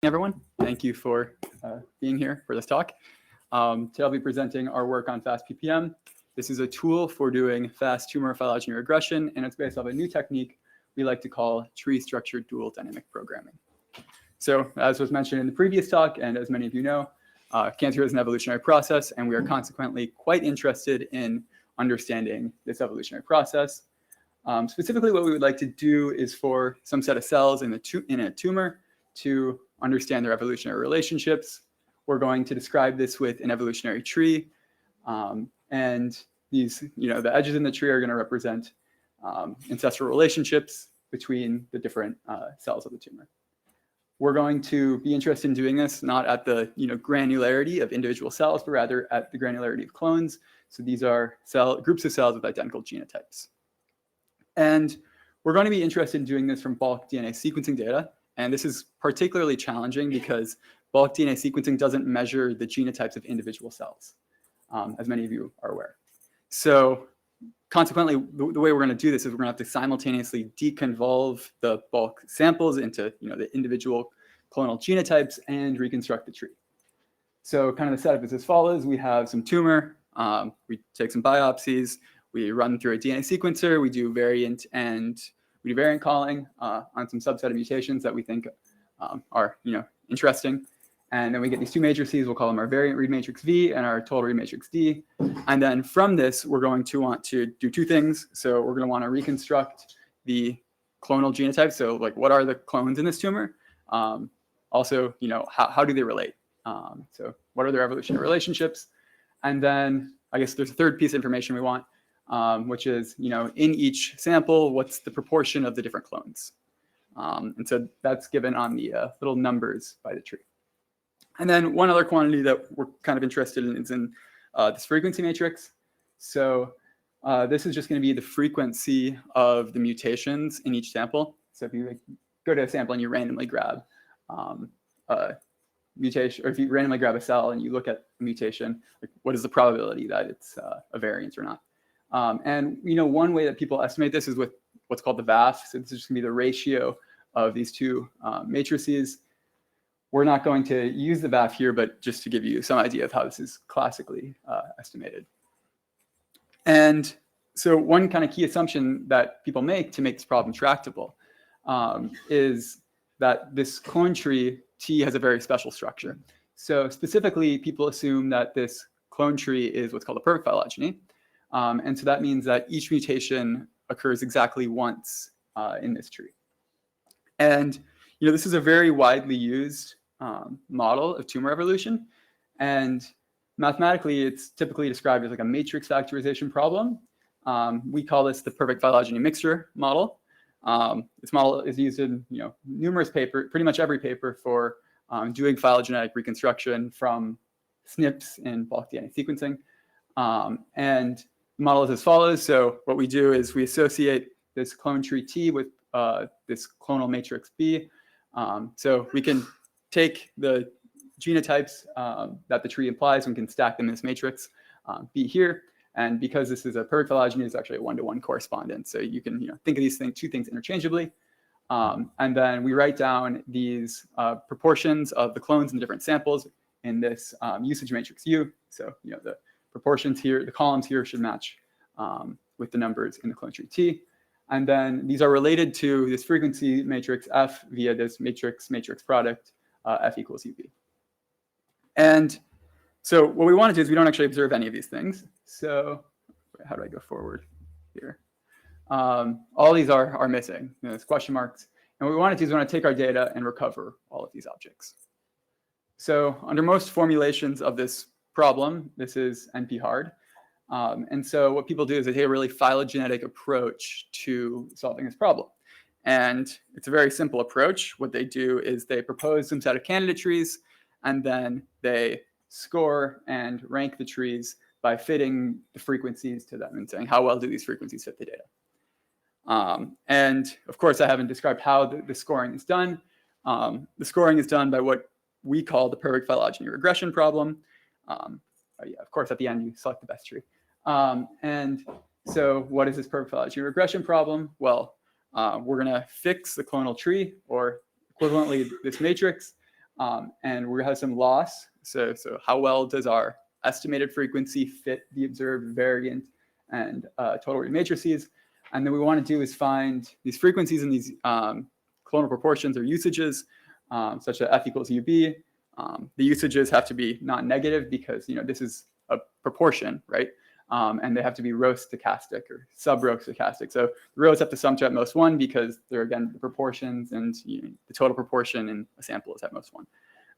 Everyone. Thank you for being here for this talk. Today I'll be presenting our work on fast PPM. This is a tool for doing fast tumor phylogeny regression, and it's based off a new technique we like to call tree-structured dual dynamic programming. So as was mentioned in the previous talk, and as many of you know, cancer is an evolutionary process, and we are consequently quite interested in understanding this evolutionary process. Specifically, what we would like to do is for some set of cells in a tumor to understand their evolutionary relationships. We're going to describe this with an evolutionary tree. And these, the edges in the tree are going to represent ancestral relationships between the different cells of the tumor. We're going to be interested in doing this not at the granularity of individual cells, but rather at the granularity of clones. So these are groups of cells with identical genotypes. And we're going to be interested in doing this from bulk DNA sequencing data. And this is particularly challenging because bulk DNA sequencing doesn't measure the genotypes of individual cells, as many of you are aware. So consequently, the way we're going to do this is we're going to have to simultaneously deconvolve the bulk samples into the individual clonal genotypes and reconstruct the tree. So kind of the setup is as follows. We have some tumor. We take some biopsies. We run through a DNA sequencer. We do variant calling on some subset of mutations that we think are interesting. And then we get these two matrices. We'll call them our variant read matrix V and our total read matrix D. And then from this, we're going to want to do two things. So we're going to want to reconstruct the clonal genotype. So like, what are the clones in this tumor? Also, how do they relate? So what are their evolutionary relationships? And then I guess there's a third piece of information we want, which is, in each sample, what's the proportion of the different clones? And so that's given on the little numbers by the tree. And then one other quantity that we're kind of interested in is in this frequency matrix. So this is just going to be the frequency of the mutations in each sample. So if you go to a sample and you randomly grab a mutation, or if you randomly grab a cell and you look at a mutation, like what is the probability that it's a variant or not? And one way that people estimate this is with what's called the VAF. So this is just going to be the ratio of these two matrices. We're not going to use the VAF here, but just to give you some idea of how this is classically estimated. And so one kind of key assumption that people make to make this problem tractable is that this clone tree T has a very special structure. So specifically, people assume that this clone tree is what's called a perfect phylogeny. And so that means that each mutation occurs exactly once in this tree. And this is a very widely used model of tumor evolution. And mathematically, it's typically described as like a matrix factorization problem. We call this the perfect phylogeny mixture model. This model is used in numerous papers, pretty much every paper for doing phylogenetic reconstruction from SNPs in bulk DNA sequencing. And the model is as follows. So what we do is we associate this clone tree T with this clonal matrix B. So we can take the genotypes that the tree implies, and we can stack them in this matrix B here. And because this is a perfect phylogeny, it's actually a one-to-one correspondence. So you can think of these two things interchangeably. And then we write down these proportions of the clones in the different samples in this usage matrix U. So the proportions here, the columns here should match with the numbers in the clone tree T. And then these are related to this frequency matrix F via this matrix product F equals UV. And so what we want to do is we don't actually observe any of these things. So how do I go forward here? All these are missing. There's question marks. And what we want to do is we want to take our data and recover all of these objects. So under most formulations of this problem, this is NP-hard. And so what people do is they take a really phylogenetic approach to solving this problem. And it's a very simple approach. What they do is they propose some set of candidate trees, and then they score and rank the trees by fitting the frequencies to them and saying, how well do these frequencies fit the data? And of course, I haven't described how the scoring is done. The scoring is done by what we call the perfect phylogeny regression problem. Yeah, of course, at the end, you select the best tree. And so what is this perfect phylogeny regression problem? Well, we're going to fix the clonal tree, or equivalently this matrix, And we have some loss. So how well does our estimated frequency fit the observed variant and total read matrices? And then we want to do is find these frequencies in these clonal proportions or usages, such that F equals UB. The usages have to be non-negative because this is a proportion, right? And they have to be rho stochastic or sub-rho stochastic. So the rows have to sum to at most 1 because they're, again, the proportions, and the total proportion in a sample is at most 1.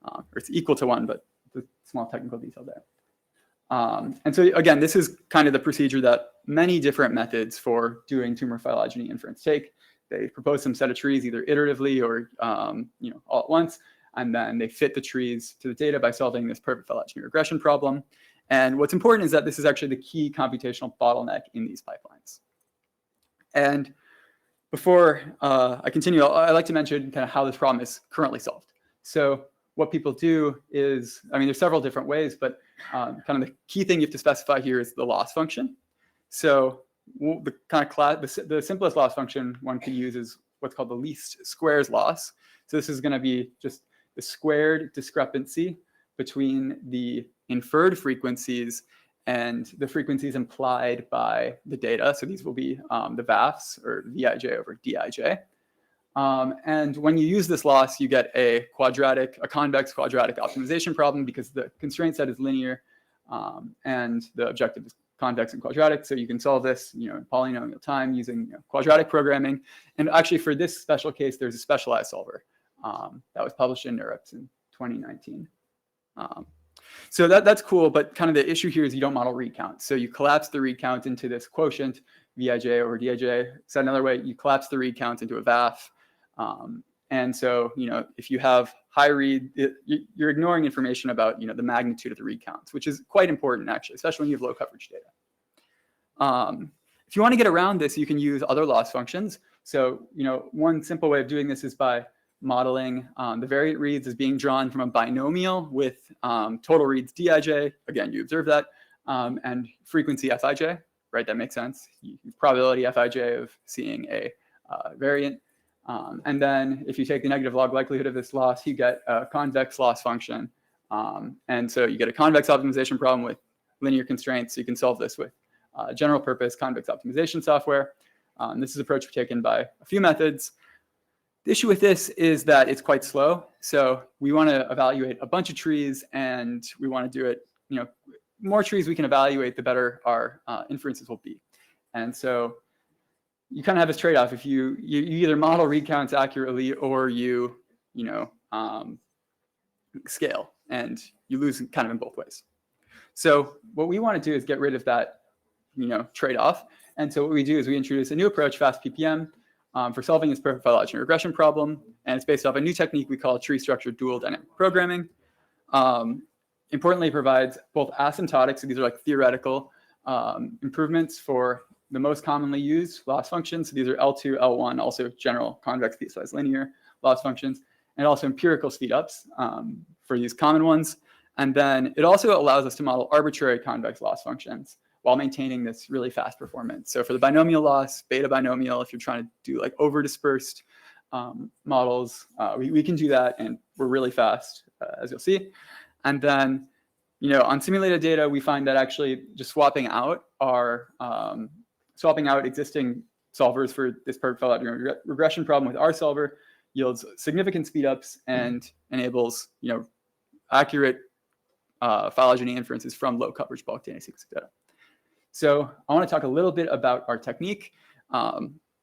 Or it's equal to 1, but the small technical detail there. And so, again, this is kind of the procedure that many different methods for doing tumor phylogeny inference take. They propose some set of trees either iteratively or all at once, and then they fit the trees to the data by solving this perfect phylogeny regression problem. And what's important is that this is actually the key computational bottleneck in these pipelines. And before I continue, I'd like to mention kind of how this problem is currently solved. So what people do is, there's several different ways, but kind of the key thing you have to specify here is the loss function. So the kind of the simplest loss function one could use is what's called the least squares loss. So this is going to be just the squared discrepancy between the inferred frequencies and the frequencies implied by the data. So these will be the VAFs, or Vij over Dij. And when you use this loss, you get a convex quadratic optimization problem because the constraint set is linear and the objective is convex and quadratic. So you can solve this in polynomial time using quadratic programming. And actually, for this special case, there's a specialized solver that was published in NeurIPS in 2019. So that's cool, but kind of the issue here is you don't model read count. So you collapse the read count into this quotient, Vij over Dij. Said another way, you collapse the read count into a VAF. And so, if you have high read, you're ignoring information about, the magnitude of the read counts, which is quite important, actually, especially when you have low coverage data. If you want to get around this, you can use other loss functions. So, one simple way of doing this is by modeling the variant reads as being drawn from a binomial with total reads Dij. Again, you observe that, and frequency Fij, right? That makes sense. Probability Fij of seeing a variant. And then if you take the negative log likelihood of this loss, you get a convex loss function. And so you get a convex optimization problem with linear constraints. So you can solve this with general purpose convex optimization software. This is an approach taken by a few methods. The issue with this is that it's quite slow. So we want to evaluate a bunch of trees, and we want to do it, more trees we can evaluate, the better our inferences will be. And so you kind of have this trade-off. If you either model read counts accurately or you scale, and you lose kind of in both ways. So what we want to do is get rid of that trade-off. And so what we do is we introduce a new approach, fast PPM, for solving this perfect phylogeny regression problem. And it's based off a new technique we call tree structure dual dynamic programming. Importantly, it provides both asymptotic, so these are like theoretical improvements for the most commonly used loss functions. So these are L2, L1, also general convex piecewise linear loss functions, and also empirical speedups for these common ones. And then it also allows us to model arbitrary convex loss functions while maintaining this really fast performance. So for the binomial loss, beta binomial, if you're trying to do like over dispersed models, we can do that, and we're really fast, as you'll see. And then, on simulated data, we find that actually just swapping out existing solvers for this perfect phylogeny regression problem with our solver yields significant speedups and enables, accurate phylogeny inferences from low coverage bulk DNA sequencing data. So I want to talk a little bit about our technique.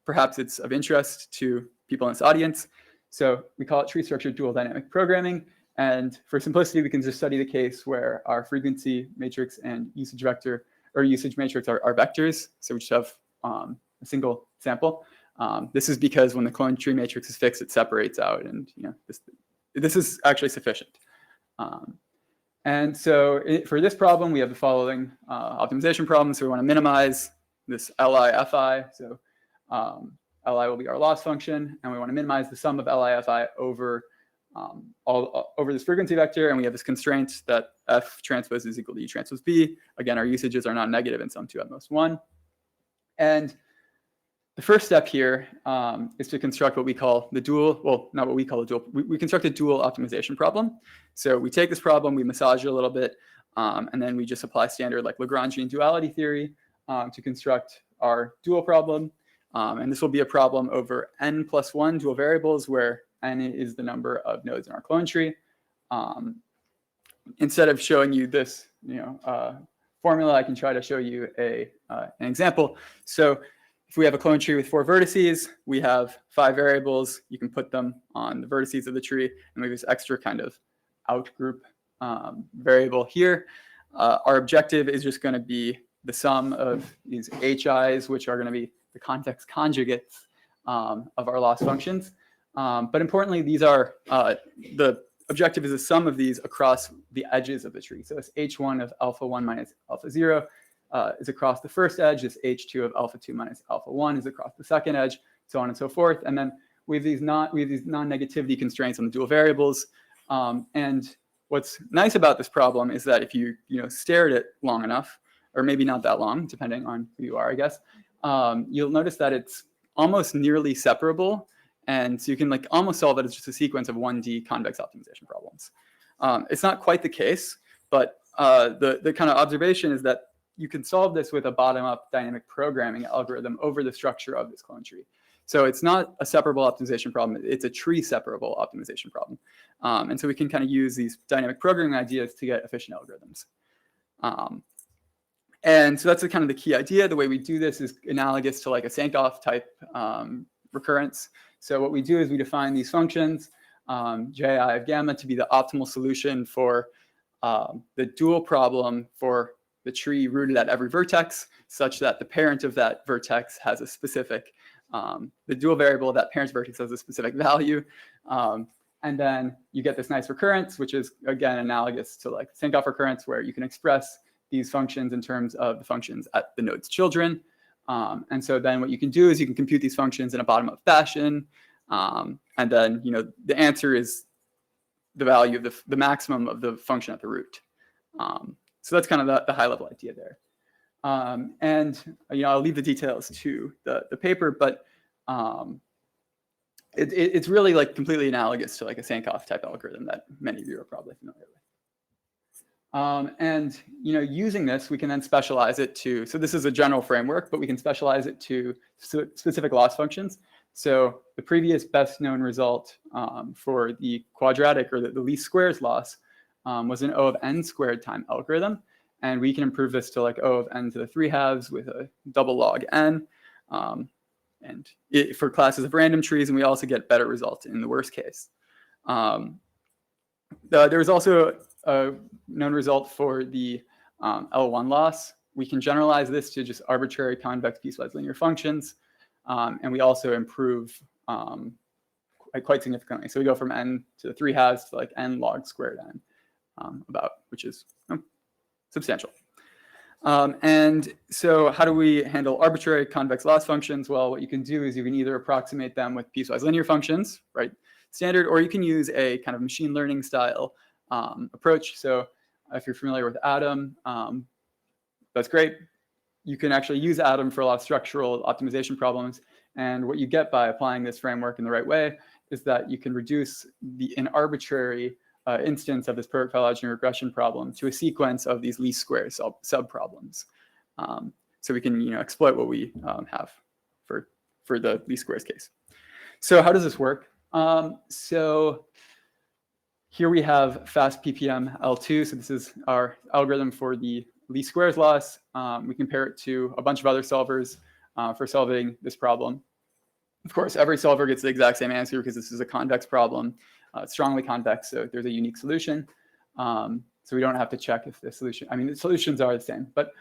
Perhaps it's of interest to people in this audience. So we call it tree structure dual dynamic programming. And for simplicity, we can just study the case where our frequency matrix and usage vector or usage matrix are vectors. So we just have a single sample. This is because when the clone tree matrix is fixed, it separates out, and this is actually sufficient. And so for this problem, we have the following optimization problem. So we want to minimize this Li Fi. So Li will be our loss function, and we want to minimize the sum of Li Fi over over this frequency vector, and we have this constraint that F transpose is equal to E transpose B. Again, our usages are not negative and sum to at most 1. And the first step here is to construct what we call the dual, well, not what we call a dual, we construct a dual optimization problem. So we take this problem, we massage it a little bit, and then we just apply standard like Lagrangian duality theory to construct our dual problem. And this will be a problem over n+1 dual variables where n is the number of nodes in our clone tree. Instead of showing you this formula, I can try to show you an example. So if we have a clone tree with 4 vertices, we have 5 variables. You can put them on the vertices of the tree, and we have this extra kind of outgroup variable here. Our objective is just going to be the sum of these HIs, which are going to be the context conjugates of our loss functions. But importantly, these are the objective is the sum of these across the edges of the tree. So this H1 of alpha1 minus alpha0 is across the first edge. This H2 of alpha2 minus alpha1 is across the second edge, so on and so forth. And then we have these non-negativity constraints on the dual variables. And what's nice about this problem is that if you stare at it long enough, or maybe not that long, depending on who you are, I guess, you'll notice that it's almost nearly separable. And so you can almost solve it as just a sequence of 1D convex optimization problems. It's not quite the case, but the kind of observation is that you can solve this with a bottom-up dynamic programming algorithm over the structure of this clone tree. So it's not a separable optimization problem. It's a tree-separable optimization problem. And so we can kind of use these dynamic programming ideas to get efficient algorithms. And so that's kind of the key idea. The way we do this is analogous to like a Sankoff type recurrence. So what we do is we define these functions, ji of gamma, to be the optimal solution for the dual problem for the tree rooted at every vertex, such that the parent of that vertex has a specific, the dual variable of that parent vertex has a specific value. And then you get this nice recurrence, which is, again, analogous to like Sankoff recurrence, where you can express these functions in terms of the functions at the node's children. And so then what you can do is you can compute these functions in a bottom-up fashion. And then, the answer is the value of the maximum of the function at the root. So that's kind of the high-level idea there. And I'll leave the details to the paper, but it's really like completely analogous to like a Sankoff type algorithm that many of you are probably familiar with. And using this, we can then specialize it to, so this is a general framework, but we can specialize it to specific loss functions. So the previous best known result for the quadratic or the least squares loss was an O of n squared time algorithm. And we can improve this to like O of n to the 3/2 with a double log n. And for classes of random trees, and we also get better results in the worst case. There was also a known result for the L1 loss. We can generalize this to just arbitrary convex piecewise linear functions. And we also improve quite significantly. So we go from n to the 3/2 to like n log squared n, which is substantial. And so how do we handle arbitrary convex loss functions? Well, what you can do is you can either approximate them with piecewise linear functions, right, standard, or you can use a kind of machine learning style approach. So if you're familiar with Atom, that's great. You can actually use Atom for a lot of structural optimization problems. And what you get by applying this framework in the right way is that you can reduce an arbitrary instance of this perfect phylogeny regression problem to a sequence of these least square sub-problems. So we can exploit what we have for the least squares case. So how does this work? So here we have fast PPM L2. So this is our algorithm for the least squares loss. We compare it to a bunch of other solvers for solving this problem. Of course, every solver gets the exact same answer because this is a convex problem. It's strongly convex, so there's a unique solution. So we don't have to check if the solution, the solutions are the same, but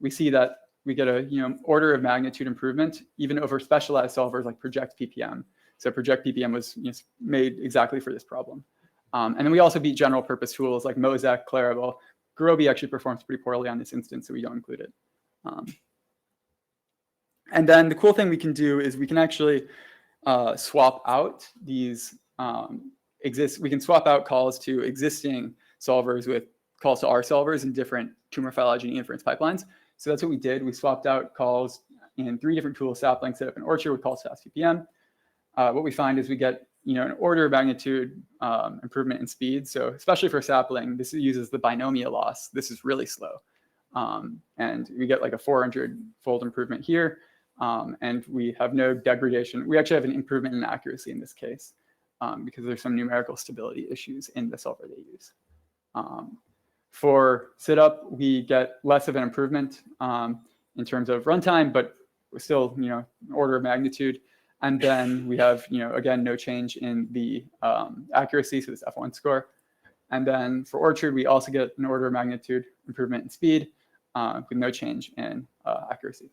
we see that we get a order of magnitude improvement even over specialized solvers like Project PPM. So Project PPM was made exactly for this problem. And then we also beat general purpose tools like Mosaic, Laravel. Gurobi actually performs pretty poorly on this instance, so we don't include it. And then the cool thing we can do is we can actually swap out these we can swap out calls to existing solvers with calls to our solvers in different tumor phylogeny inference pipelines. So that's what we did. We swapped out calls in 3 different tool saplings set up in Orchard with called fast PPM. What we find is we get an order of magnitude improvement in speed. So especially for sapling, this uses the binomial loss. This is really slow. And we get like a 400-fold improvement here. And we have no degradation. We actually have an improvement in accuracy in this case because there's some numerical stability issues in the solver they use. For sit-up, we get less of an improvement in terms of runtime, but still, an order of magnitude. And then we have, again, no change in the accuracy, so this F1 score. And then for Orchard, we also get an order of magnitude improvement in speed with no change in accuracy.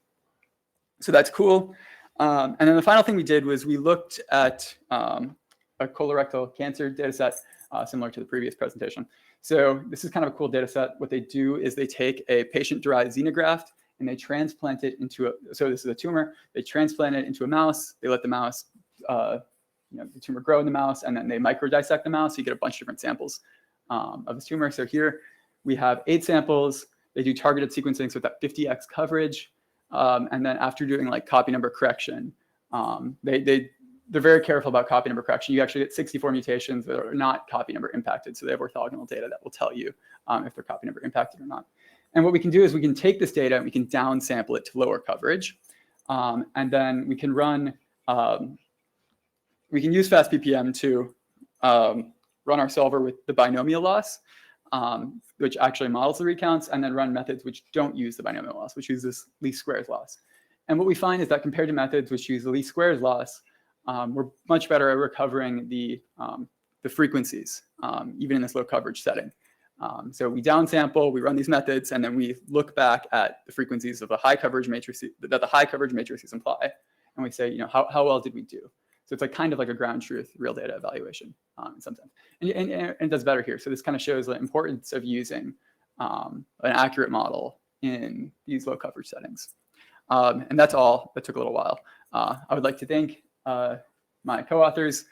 So that's cool. And then the final thing we did was we looked at a colorectal cancer data set similar to the previous presentation. So this is kind of a cool data set. What they do is they take a patient-derived xenograft and they transplant it into so this is a tumor. They transplant it into a mouse. They let the mouse, the tumor grow in the mouse, and then they microdissect the mouse. So you get a bunch of different samples of the tumor. So here we have 8 samples. They do targeted sequencing, so that 50x coverage. And then after doing like copy number correction, they're very careful about copy number correction. You actually get 64 mutations that are not copy number impacted. So they have orthogonal data that will tell you if they're copy number impacted or not. And what we can do is we can take this data and we can downsample it to lower coverage. And then we can run, we can use fast PPM to run our solver with the binomial loss, which actually models the recounts, and then run methods which don't use the binomial loss, which use this least squares loss. And what we find is that compared to methods which use the least squares loss, we're much better at recovering the frequencies, even in this low coverage setting. So we downsample, we run these methods, and then we look back at the frequencies of the high coverage matrices that the high coverage matrices imply, and we say, how well did we do? So it's like kind of like a ground truth real data evaluation in some sense, and it does better here. So this kind of shows the importance of using an accurate model in these low coverage settings. And that's all. That took a little while. I would like to thank my co-authors,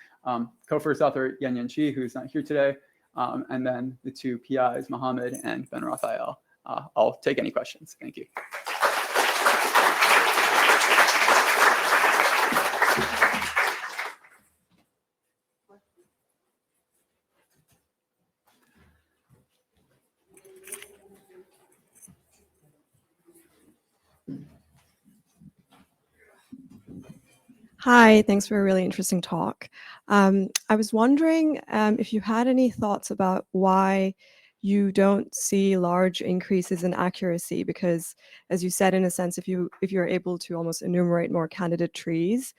co-first author Yan Chi, who's not here today, and then the 2 PIs, Mohammed and Ben Raphael. I'll take any questions. Thank you. Hi, thanks for a really interesting talk. I was wondering if you had any thoughts about why you don't see large increases in accuracy, because as you said, in a sense, if you're able to almost enumerate more candidate trees,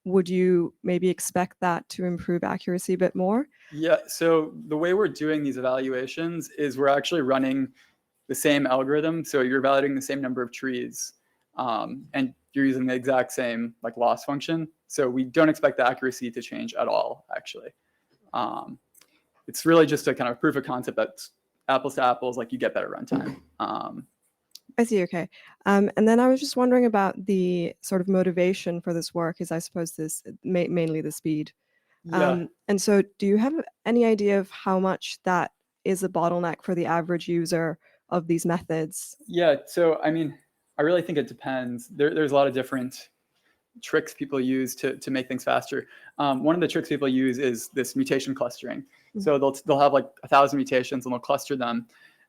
would you maybe expect that to improve accuracy a bit more? Yeah, so the way we're doing these evaluations is we're actually running the same algorithm. So you're evaluating the same number of trees, and you're using the exact same loss function. So we don't expect the accuracy to change at all, actually. It's really just a kind of proof of concept that's apples to apples, you get better runtime. I see, okay. And then I was just wondering about the sort of motivation for this work is, I suppose, this mainly the speed. Yeah. And so do you have any idea of how much that is a bottleneck for the average user of these methods? Yeah, so I mean, I really think it depends. There's a lot of different tricks people use to make things faster. One of the tricks people use is this mutation clustering. Mm-hmm. So they'll have 1,000 mutations and they'll cluster them,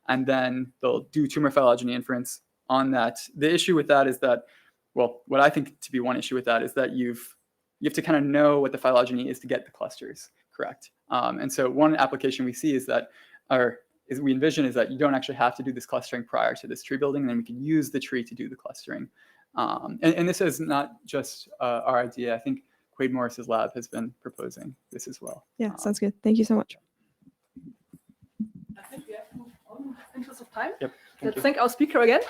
and then they'll do tumor phylogeny inference on that. The issue with that is that, well, what I think to be one issue with that is that you have to kind of know what the phylogeny is to get the clusters correct. And so one application we see is that, we envision is that you don't actually have to do this clustering prior to this tree building, and then we can use the tree to do the clustering. And this is not just our idea. I think Quade Morris's lab has been proposing this as well. Yeah, sounds good. Thank you so much. I think we have to move on in interest of time. Yep. Let's thank our speaker again.